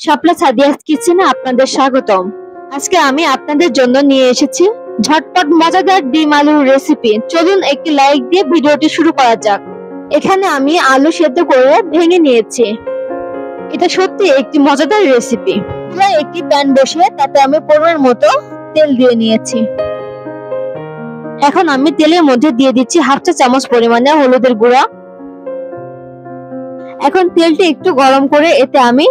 শাপলা সাদিয়াস কিচেনে আপনাদের স্বাগতম। আজকে আমি আপনাদের জন্য নিয়ে এসেছি ঝটপট মজাদার ডিম আলুর রেসিপি। চলুন একটি লাইক দিয়ে ভিডিওটি শুরু করা যাক। এখানে আমি আলু সেদ্ধ করে ভেঙে নিয়েছি। এটা সত্যি একটি মজাদার রেসিপি। চুলায় একটি প্যান বসিয়ে তাতে আমি পরিমাণ মতো তেল দিয়ে নিয়েছি। এখন আমি তেলের মধ্যে দিয়ে দিচ্ছি হাফ চা চামচ পরিমাণে হলুদের গুঁড়া। এখন তেলটি একটু গরম করে এতে আমি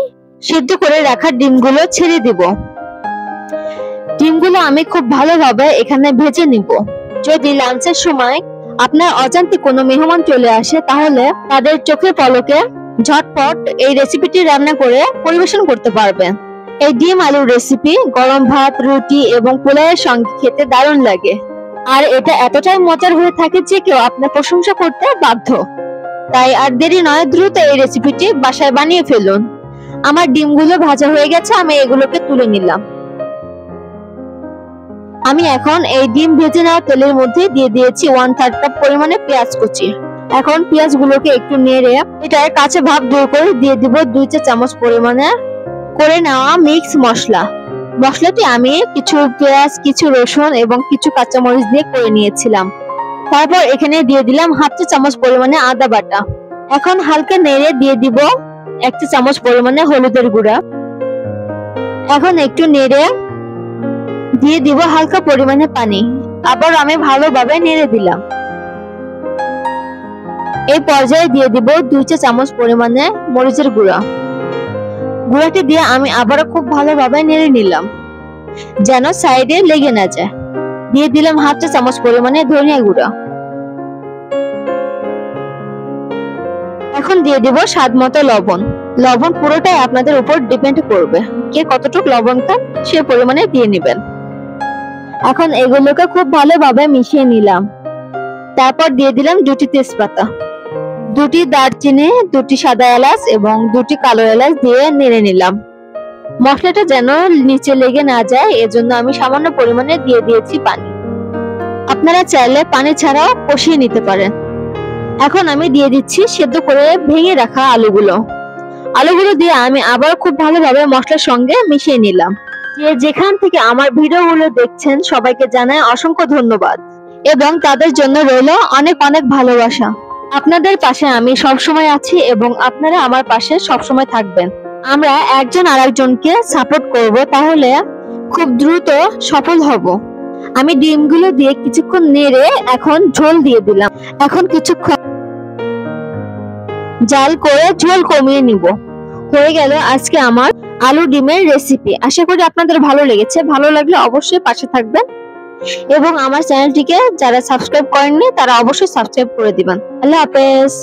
সিদ্ধ করে রাখা ডিমগুলো ছেড়ে দিব। ডিমগুলো আমি খুব ভালোভাবে এখানে ভেজে নিব। যদি লাঞ্চের সময় আপনার অজান্তে কোনো মেহমান চলে আসে তাহলে তাদের চোখের পলকে ঝটপট এই রেসিপিটি রান্না করে পরিবেশন করতে পারবেন। এই ডিম আলুর রেসিপি গরম ভাত, রুটি এবং পোলাওয়ের সঙ্গে খেতে দারুণ লাগে। আর এটা এতটাই মজার হয়ে থাকে যে কেউ আপনার প্রশংসা করতে বাধ্য। তাই আর দেরি নয়, দ্রুত এই রেসিপিটি বাসায় বানিয়ে ফেলুন। আমার ডিমগুলো ভাজা হয়ে গেছে, আমি এগুলোকে তুলে নিলাম। আমি এখন এই ডিম ভেজে নেওয়া তেলের মধ্যে দিয়ে দিয়েছি 1/3 কাপ পরিমাণে পেঁয়াজ কুচি। এখন পেঁয়াজগুলোকে একটু নেড়ে এটার কাঁচা ভাব দূর করে দিয়ে দিব 2 চা চামচ পরিমাণে করে নেওয়া মিক্স মশলা। মশলাটি আমি কিছু পেঁয়াজ, কিছু রসুন এবং কিছু কাঁচামরিচ দিয়ে করে নিয়েছিলাম। তারপর এখানে দিয়ে দিলাম হাফ চা চামচ পরিমাণে আদা বাটা। এখন হালকা নেড়ে দিয়ে দিব 1 চা চামচ পরিমাণে হলুদের গুঁড়া। এখন একটু নেড়ে দিয়ে দিব হালকা পরিমাণে পানি। আবার আমি ভালোভাবে নেড়ে দিলাম। এই পর্যায়ে দিয়ে দিব 2 চা চামচ পরিমাণে মরিচের গুঁড়া। গুঁড়াটি দিয়ে আমি আবারও খুব ভালোভাবে নেড়ে নিলাম যেন সাইডে লেগে না যায়। দিয়ে দিলাম হাফ চা চামচ পরিমাণে ধনিয়া গুঁড়া। এখন দিয়ে দিব স্বাদ মতো লবণ। লবণ পুরোটাই আপনাদের উপর ডিপেন্ড করবে, কে কতটুকু লবণ খান সে পরিমাণে দিয়ে নেবেন। এখন এগুলোকে খুব ভালোভাবে মিশিয়ে নিলাম। তারপর দিয়ে দিলাম 2টি তেজপাতা, 2টি দারচিনি, 2টি সাদা এলাচ এবং 2টি কালো এলাচ দিয়ে নেড়ে নিলাম। মশলাটা যেন নিচে লেগে না যায় এজন্য আমি সামান্য পরিমাণে দিয়ে দিয়েছি পানি। আপনারা চাইলে পানি ছাড়াও কষিয়ে নিতে পারেন। এখন আমি দিয়ে দিচ্ছি সেদ্ধ করে ভেঙে রাখা আলুগুলো। আলুগুলো দিয়ে আমি আবার খুব ভালোভাবে মশলার সঙ্গে মিশিয়ে নিলাম। যে যেখান থেকে আমার ভিডিওগুলো দেখছেন সবাইকে জানাই অসংখ্য ধন্যবাদ এবং তাদের জন্য রইল অনেক অনেক ভালোবাসা। আপনাদের পাশে আমি সবসময় আছি এবং আপনারা আমার পাশে সবসময় থাকবেন। আমরা একজন আরেকজনকে সাপোর্ট করব, তাহলে খুব দ্রুত সফল হব। আমি ডিমগুলো দিয়ে কিছুক্ষণ নেড়ে এখন ঝোল দিয়ে দিলাম। এখন কিছুক্ষণ জাল করে ঝোল কমিয়ে নিব। হয়ে গেল আজকে আমার আলু ডিমের রেসিপি। আশা করি আপনাদের ভালো লেগেছে। ভালো লাগলে অবশ্যই পাশে থাকবেন এবং আমার চ্যানেলটিকে যারা সাবস্ক্রাইব করেননি তারা অবশ্যই সাবস্ক্রাইব করে দিবেন। আল্লাহ হাফেজ।